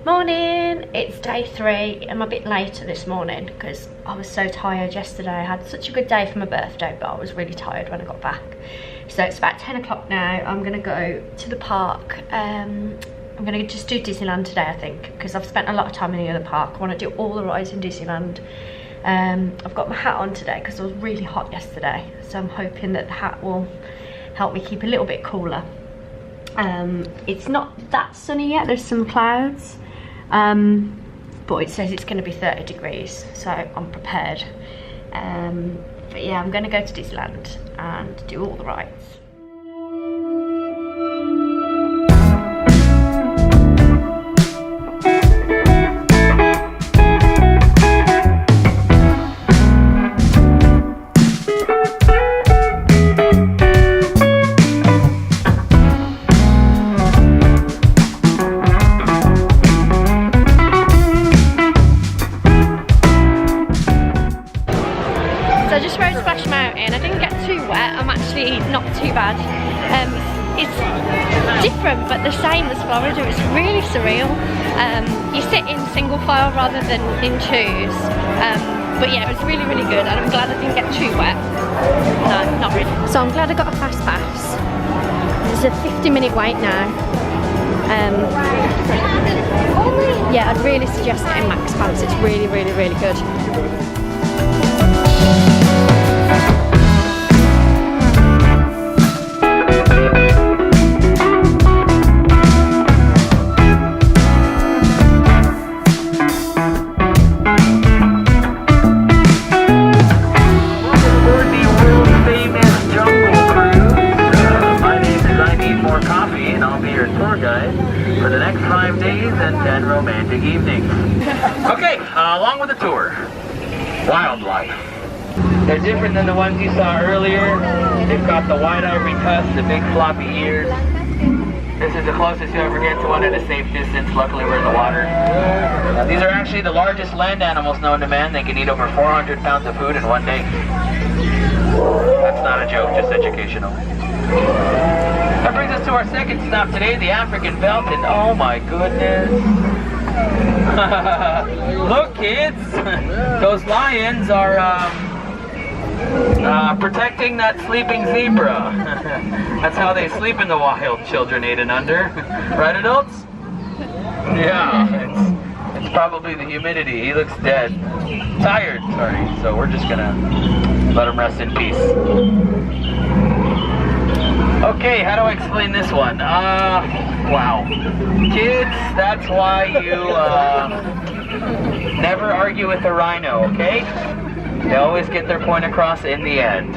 Morning, it's day 3. I'm a bit later this morning because I was so tired yesterday. I had such a good day for my birthday, but I was really tired when I got back. So it's about 10 o'clock now. I'm gonna go to the park. I'm gonna just do Disneyland today, I think, because I've spent a lot of time in the other park. I want to do all the rides in Disneyland. I've got my hat on today because it was really hot yesterday, so I'm hoping that the hat will help me keep a little bit cooler. It's not that sunny yet, there's some clouds, but it says it's going to be 30 degrees, so I'm prepared. But yeah, I'm going to go to Disneyland and do all the rides. So I just rode Splash Mountain. I didn't get too wet. I'm actually not too bad. It's different but the same as Florida. It's really surreal. You sit in single file rather than in twos. But yeah, it was really, really good, and I'm glad I didn't get too wet. No, not really. So I'm glad I got a fast pass. There's a 50-minute wait now. Yeah, I'd really suggest getting Max Pass. It's really, really, really good. For the next 5 days and 10 romantic evenings. Okay, along with the tour, wildlife. They're different than the ones you saw earlier. They've got the wide ivory tusks, the big floppy ears. This is the closest you ever get to one at a safe distance. Luckily we're in the water. These are actually the largest land animals known to man. They can eat over 400 pounds of food in one day. That's not a joke, just educational. That brings us to our second stop today, the African Belt, and oh my goodness. Look kids, those lions are protecting that sleeping zebra. That's how they sleep in the wild, children 8 and under. Right, adults? Yeah, it's probably the humidity. He looks dead. Tired, sorry. So we're just gonna let him rest in peace. Okay, how do I explain this one? Wow. Kids, that's why you never argue with a rhino, okay? They always get their point across in the end.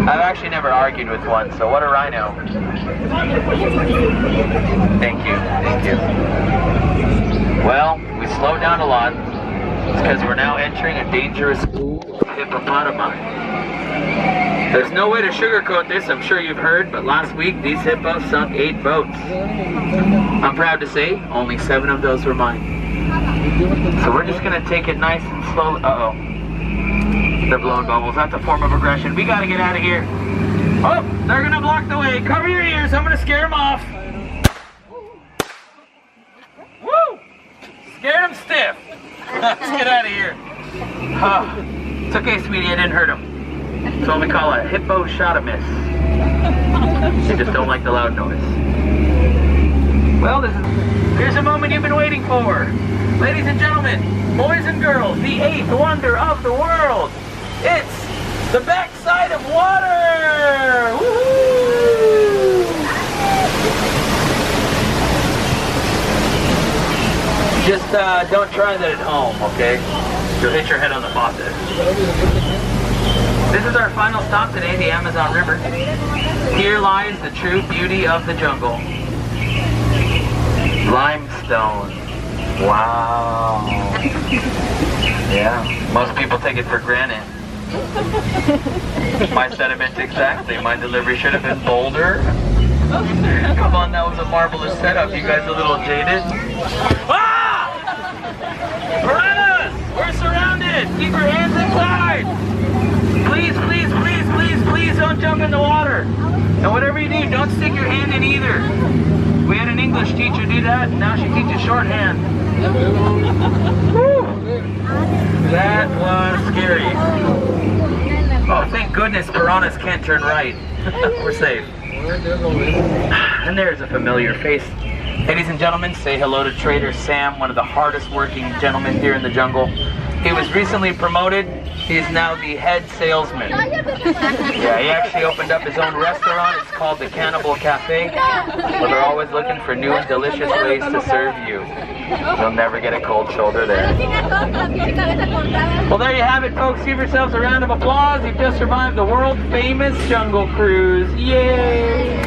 I've actually never argued with one, so what a rhino. Thank you, thank you. Well, we slowed down a lot. It's because we're now entering a dangerous hippopotami. There's no way to sugarcoat this, I'm sure you've heard, but last week these hippos sunk 8 boats. I'm proud to say, only 7 of those were mine. So we're just gonna take it nice and slow. Uh-oh. They're blowing bubbles. That's a form of aggression. We gotta get out of here. Oh, they're gonna block the way. Cover your ears, I'm gonna scare them off. Woo! Scared them stiff. Let's get out of here. It's okay, sweetie, I didn't hurt them. It's what we call a hippo-shot-a-miss. They just don't like the loud noise. Well, here's a moment you've been waiting for. Ladies and gentlemen, boys and girls, the 8th wonder of the world. It's the backside of water! Woohoo! Just don't try that at home, okay? You'll hit your head on the faucet. This is our final stop today, the Amazon River. Here lies the true beauty of the jungle. Limestone. Wow. Yeah, most people take it for granted. My sentiments exactly. My delivery should have been bolder. Come on, that was a marvelous setup. You guys a little jaded? Ah! Piranhas! We're surrounded! Keep your hands inside! Please, please, please, please, please don't jump in the water. And whatever you do, don't stick your hand in either. We had an English teacher do that, and now she teaches shorthand. Whew. That was scary. Oh, thank goodness piranhas can't turn right. We're safe. And there's a familiar face. Ladies and gentlemen, say hello to Trader Sam, one of the hardest working gentlemen here in the jungle. He was recently promoted. He is now the head salesman. Yeah, he actually opened up his own restaurant. It's called the Cannibal Cafe, where they're always looking for new and delicious ways to serve you. You'll never get a cold shoulder there. Well, there you have it, folks. Give yourselves a round of applause. You've just survived the world-famous jungle cruise. Yay!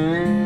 Bye.